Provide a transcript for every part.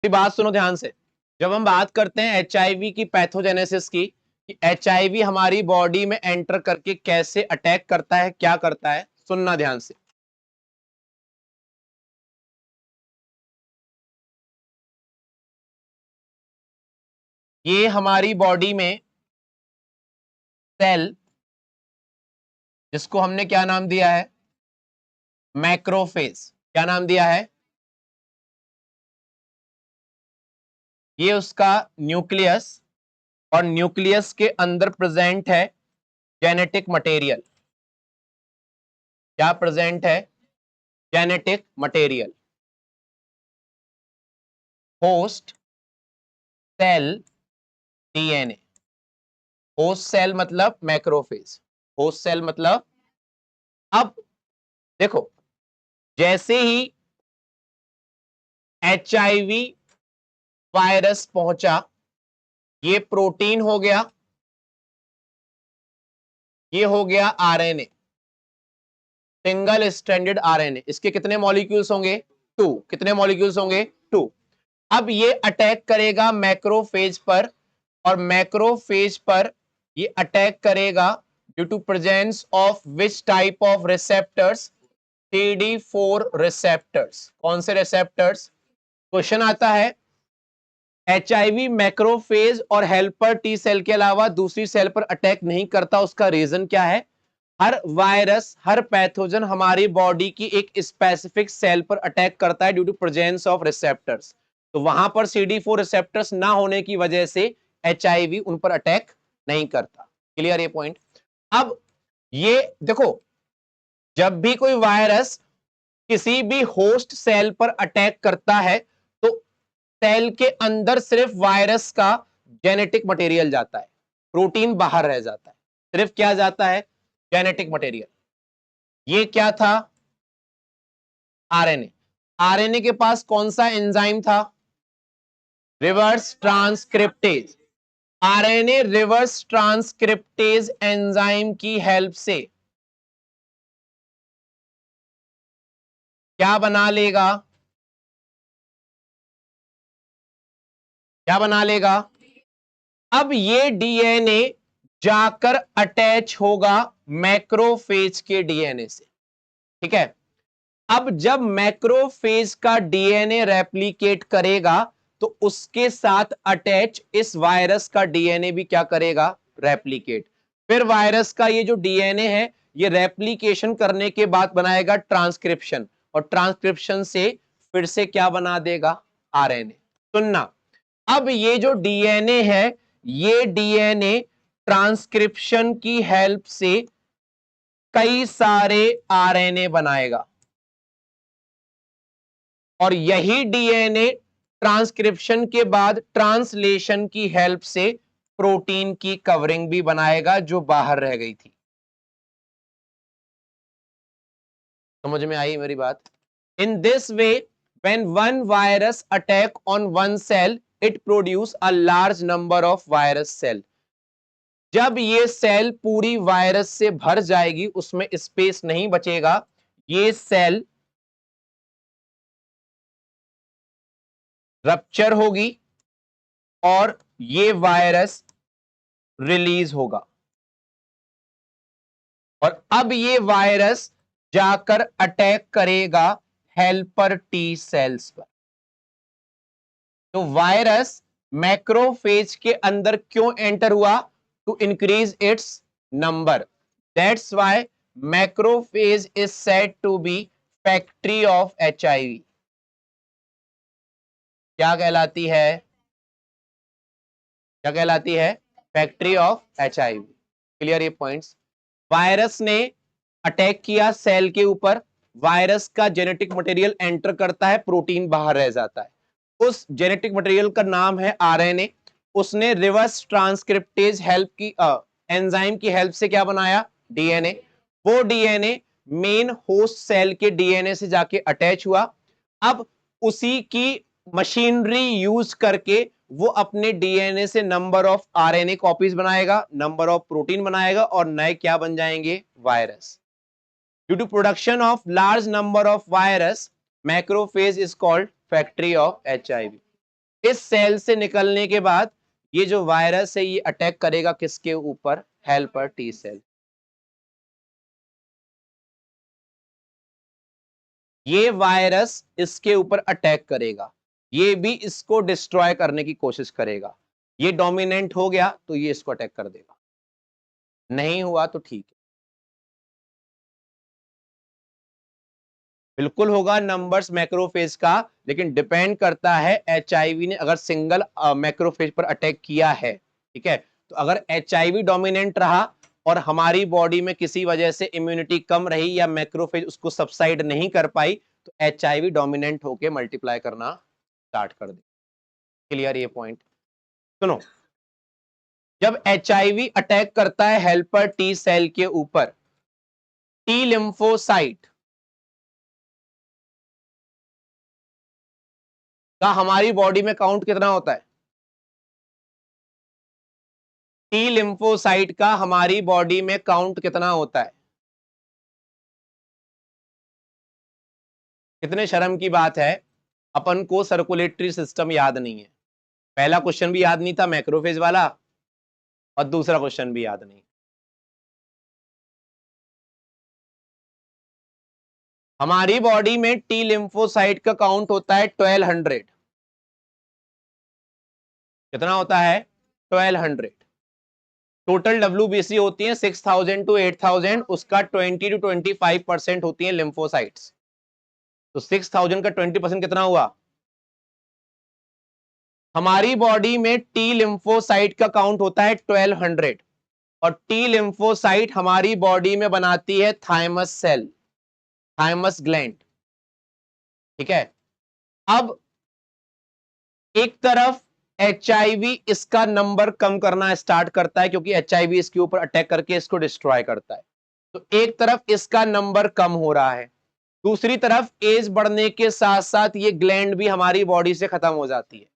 बात सुनो ध्यान से। जब हम बात करते हैं एचआईवी की पैथोजेनेसिस की, कि एचआईवी हमारी बॉडी में एंटर करके कैसे अटैक करता है, क्या करता है, सुनना ध्यान से। ये हमारी बॉडी में सेल, जिसको हमने क्या नाम दिया है, मैक्रोफेज। क्या नाम दिया है? ये उसका न्यूक्लियस, और न्यूक्लियस के अंदर प्रेजेंट है जेनेटिक मटेरियल। क्या प्रेजेंट है? Genetic material. Host cell DNA. Host cell मतलब मैक्रोफेज, होस्ट सेल मतलब। अब देखो, जैसे ही एचआईवी वायरस पहुंचा, ये प्रोटीन हो गया, ये हो गया आरएनए, सिंगल स्ट्रैंडेड आरएनए। इसके कितने मॉलिक्यूल्स होंगे? 2। कितने मॉलिक्यूल्स होंगे? 2। अब ये अटैक करेगा मैक्रोफेज पर, और मैक्रोफेज पर ये अटैक करेगा due to presence of which type of receptors? CD4 receptors. कौन से रिसेप्टर्स? क्वेश्चन आता है, एचआईवी मैक्रोफेज और हेल्पर टी सेल के अलावा दूसरी सेल पर अटैक नहीं करता, उसका रीजन क्या है? हर वायरस, हर पैथोजन हमारी बॉडी की एक स्पेसिफिक सेल पर अटैक करता है due to presence of receptors. तो वहां पर CD4 रिसेप्टर्स ना होने की वजह से एचआईवी उन पर अटैक नहीं करता। क्लियर ये पॉइंट? अब ये देखो, जब भी कोई वायरस किसी भी होस्ट सेल पर अटैक करता है, तो सेल के अंदर सिर्फ वायरस का जेनेटिक मटेरियल जाता है, प्रोटीन बाहर रह जाता है। सिर्फ क्या जाता है? Genetic material. ये क्या था? आरएनए। आरएनए के पास कौन सा एंजाइम था? Reverse transcriptase. RNA reverse transcriptase enzyme की हेल्प से क्या बना लेगा? क्या बना लेगा? अब ये डीएनए जाकर अटैच होगा मैक्रोफेज के डीएनए से। ठीक है? अब जब मैक्रोफेज का डीएनए रेप्लिकेट करेगा, तो उसके साथ अटैच इस वायरस का डीएनए भी क्या करेगा? रेप्लिकेट। फिर वायरस का ये जो डीएनए है, ये रेप्लिकेशन करने के बाद बनाएगा ट्रांसक्रिप्शन, और ट्रांसक्रिप्शन से फिर से क्या बना देगा? आरएनए। सुनना, अब ये जो डीएनए है, ये डीएनए ट्रांसक्रिप्शन की हेल्प से कई सारे आरएनए बनाएगा, और यही डीएनए ट्रांसक्रिप्शन के बाद ट्रांसलेशन की हेल्प से प्रोटीन की कवरिंग भी बनाएगा जो बाहर रह गई थी। समझ में आई मेरी बात? In this way, when one virus attack on one cell, it produce a large number of virus cell. जब ये सेल पूरी वायरस से भर जाएगी, उसमें स्पेस नहीं बचेगा, ये सेल रप्चर होगी और ये वायरस रिलीज होगा, और अब ये वायरस जाकर अटैक करेगा हेल्पर टी सेल्स पर। तो वायरस मैक्रोफेज के अंदर क्यों एंटर हुआ? To increase its number. That's why macrophage is said to be factory of HIV. क्या कहलाती है? क्या कहलाती है? Factory of HIV. क्लियर ये पॉइंट्स? वायरस ने अटैक किया सेल के ऊपर, वायरस का जेनेटिक मटेरियल एंटर करता है, प्रोटीन बाहर रह जाता है। उस जेनेटिक मटेरियल का नाम है आरएनए। उसने रिवर्स ट्रांसक्रिप्टेज हेल्प की एंजाइम की हेल्प से क्या बनाया? डीएनए। वो डीएनए मेन होस्ट सेल के डीएनए से जाके अटैच हुआ। अब उसी की मशीनरी यूज करके वो अपने डीएनए से नंबर ऑफ आरएनए कॉपीज बनाएगा, नंबर ऑफ प्रोटीन बनाएगा, और नए क्या बन जाएंगे? Virus. Due to production of large number of virus, macrophage is called factory of HIV. इस सेल से निकलने के बाद ये जो वायरस है ये अटैक करेगा किसके ऊपर? Helper T cell. ये वायरस इसके ऊपर अटैक करेगा, ये भी इसको डिस्ट्रॉय करने की कोशिश करेगा। ये डोमिनेंट हो गया तो ये इसको अटैक कर देगा, नहीं हुआ तो ठीक है। बिल्कुल होगा नंबर्स मैक्रोफेज का, लेकिन डिपेंड करता है एचआईवी ने अगर सिंगल मैक्रोफेज पर अटैक किया है, ठीक है, तो अगर एचआईवी डोमिनेंट रहा और हमारी बॉडी में किसी वजह से इम्यूनिटी कम रही या मैक्रोफेज उसको सबसाइड नहीं कर पाई, तो एचआईवी डोमिनेंट होके मल्टीप्लाई करना स्टार्ट कर दे। क्लियर ये पॉइंट? सुनो, जब एचआईवी अटैक करता है हेल्पर टी सेल के ऊपर, टी लिम्फोसाइट का हमारी बॉडी में काउंट कितना होता है? टी लिम्फोसाइट का हमारी बॉडी में काउंट कितना होता है? कितने शर्म की बात है, अपन को सर्कुलेटरी सिस्टम याद नहीं है। पहला क्वेश्चन भी याद नहीं था मैक्रोफेज वाला, और दूसरा क्वेश्चन भी याद नहीं। हमारी बॉडी में टी लिम्फोसाइट का काउंट होता है 1200। कितना होता है? 1200। टोटल डब्ल्यूबीसी होती है 6000 टू 8000, उसका 20 टू 25% होती है लिम्फोसाइट्स। तो 6000 का 20% कितना हुआ? हमारी बॉडी में टी लिम्फोसाइट का काउंट होता है 1200, और टी लिम्फोसाइट हमारी बॉडी में बनाती है थाइमस सेल, थाइमस ग्लैंड, ठीक है। अब एक तरफ एचआईवी इसका नंबर कम करना स्टार्ट करता है, क्योंकि एचआईवी इसके ऊपर अटैक करके इसको डिस्ट्रॉय करता है। तो एक तरफ इसका नंबर कम हो रहा है, दूसरी तरफ एज बढ़ने के साथ साथ ये ग्लैंड भी हमारी बॉडी से खत्म हो जाती है।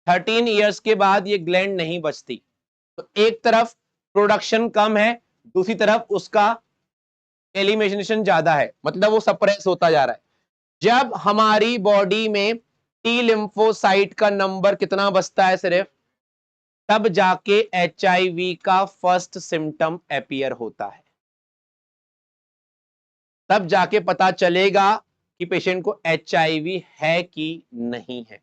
13 ईयर्स के बाद ये ग्लैंड नहीं बचती। तो एक तरफ प्रोडक्शन कम है, दूसरी तरफ उसका एलिमिनेशन ज्यादा है, मतलब वो सप्रेस होता जा रहा है। जब हमारी बॉडी में टी लिम्फोसाइट का नंबर कितना बचता है सिर्फ, तब जाके एचआईवी का फर्स्ट सिम्टम अपीयर होता है। तब जाके पता चलेगा कि पेशेंट को एचआईवी है कि नहीं है।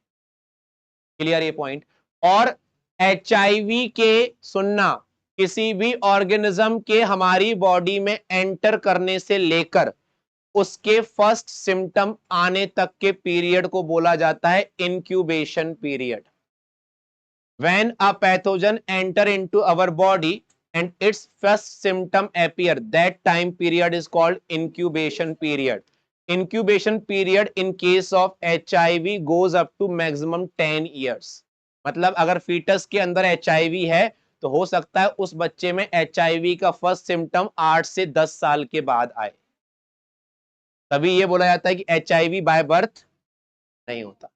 क्लियर ये पॉइंट? और एचआईवी के, सुनना, किसी भी ऑर्गेनिज्म के हमारी बॉडी में एंटर करने से लेकर उसके फर्स्ट सिम्टम आने तक के पीरियड को बोला जाता है incubation period. When a pathogen enter into our body and its first symptom appear, that time period is called incubation period. Incubation period in case of HIV goes up to maximum 10 years. मतलब अगर foetus के अंदर HIV है तो हो सकता है उस बच्चे में HIV का फर्स्ट सिम्टम 8 से 10 साल के बाद आए। तभी ये बोला जाता है कि HIV बाय बर्थ नहीं होता।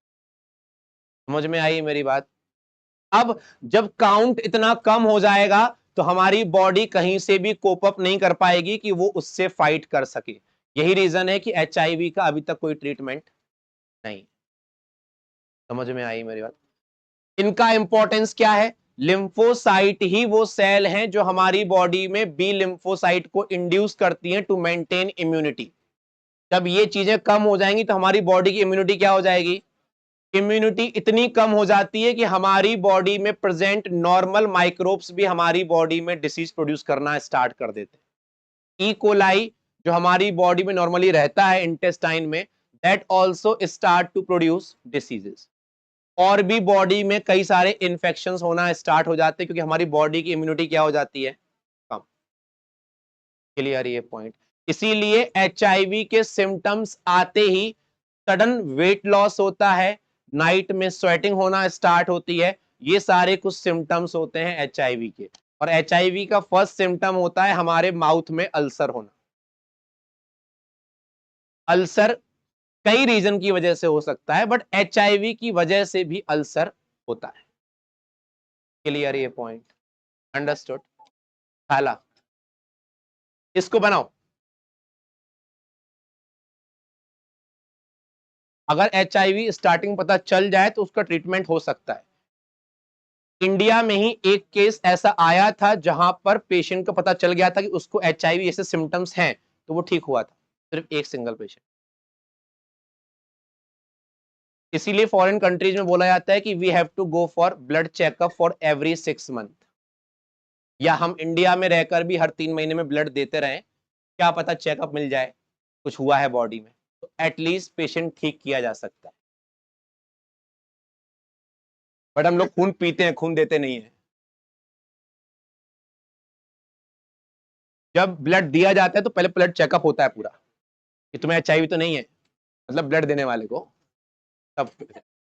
समझ में आई मेरी बात? अब जब काउंट इतना कम हो जाएगा तो हमारी बॉडी कहीं से भी कोप अप नहीं कर पाएगी कि वो उससे फाइट कर सके। यही रीजन है कि एचआईवी का अभी तक कोई ट्रीटमेंट नहीं। समझ में आई मेरी बात? इनका इंपॉर्टेंस क्या है? लिम्फोसाइट ही वो सेल हैं जो हमारी बॉडी में बी लिम्फोसाइट को इंड्यूस करती हैं टू मेंटेन इम्यूनिटी। जब ये चीजें कम हो जाएंगी तो हमारी बॉडी की इम्यूनिटी क्या हो जाएगी? इम्यूनिटी इतनी कम हो जाती है कि हमारी बॉडी में प्रेजेंट नॉर्मल माइक्रोब्स भी हमारी बॉडी में डिसीज प्रोड्यूस करना स्टार्ट कर देते हैं। ई कोलाई जो हमारी बॉडी में नॉर्मली रहता है इंटेस्टाइन में, that also start to produce diseases. और भी बॉडी में कई सारे इन्फेक्शंस होना स्टार्ट हो जाते हैं, क्योंकि हमारी बॉडी की इम्यूनिटी क्या हो जाती है? कम। क्लियर ये पॉइंट? इसीलिए एचआईवी के सिम्टम्स आते ही सडन वेट लॉस होता है, नाइट में स्वेटिंग होना स्टार्ट होती है। ये सारे कुछ सिम्टम्स होते हैं एचआईवी के। और एचआईवी का फर्स्ट सिम्टम होता है हमारे माउथ में अल्सर होना। अल्सर कई रीजन की वजह से हो सकता है, बट एचआईवी की वजह से भी अल्सर होता है। क्लियर ये पॉइंट? अंडरस्टूड? हाला, इसको बनाओ। अगर HIV स्टार्टिंग पता चल जाए तो उसका ट्रीटमेंट हो सकता है। इंडिया में ही एक केस ऐसा आया था जहां पर पेशेंट को पता चल गया था कि उसको HIV जैसे सिम्टम्स हैं, तो वो ठीक हुआ था, सिर्फ एक सिंगल पेशेंट। इसीलिए फॉरेन कंट्रीज में बोला जाता है कि we have to go for blood checkup for every 6 month. या हम इंडिया में रहकर भी हर 3 महीने में ब्लड देते रहें, क्या पता चेकअप मिल जाए, कुछ हुआ है बॉडी में, तो एटलीस्ट पेशेंट ठीक किया जा सकता है। बट हम लोग खून पीते हैं, खून देते नहीं है। जब ब्लड दिया जाता है तो पहले ब्लड चेकअप होता है पूरा कि तुम्हें HIV तो नहीं है, मतलब ब्लड देने वाले को, तब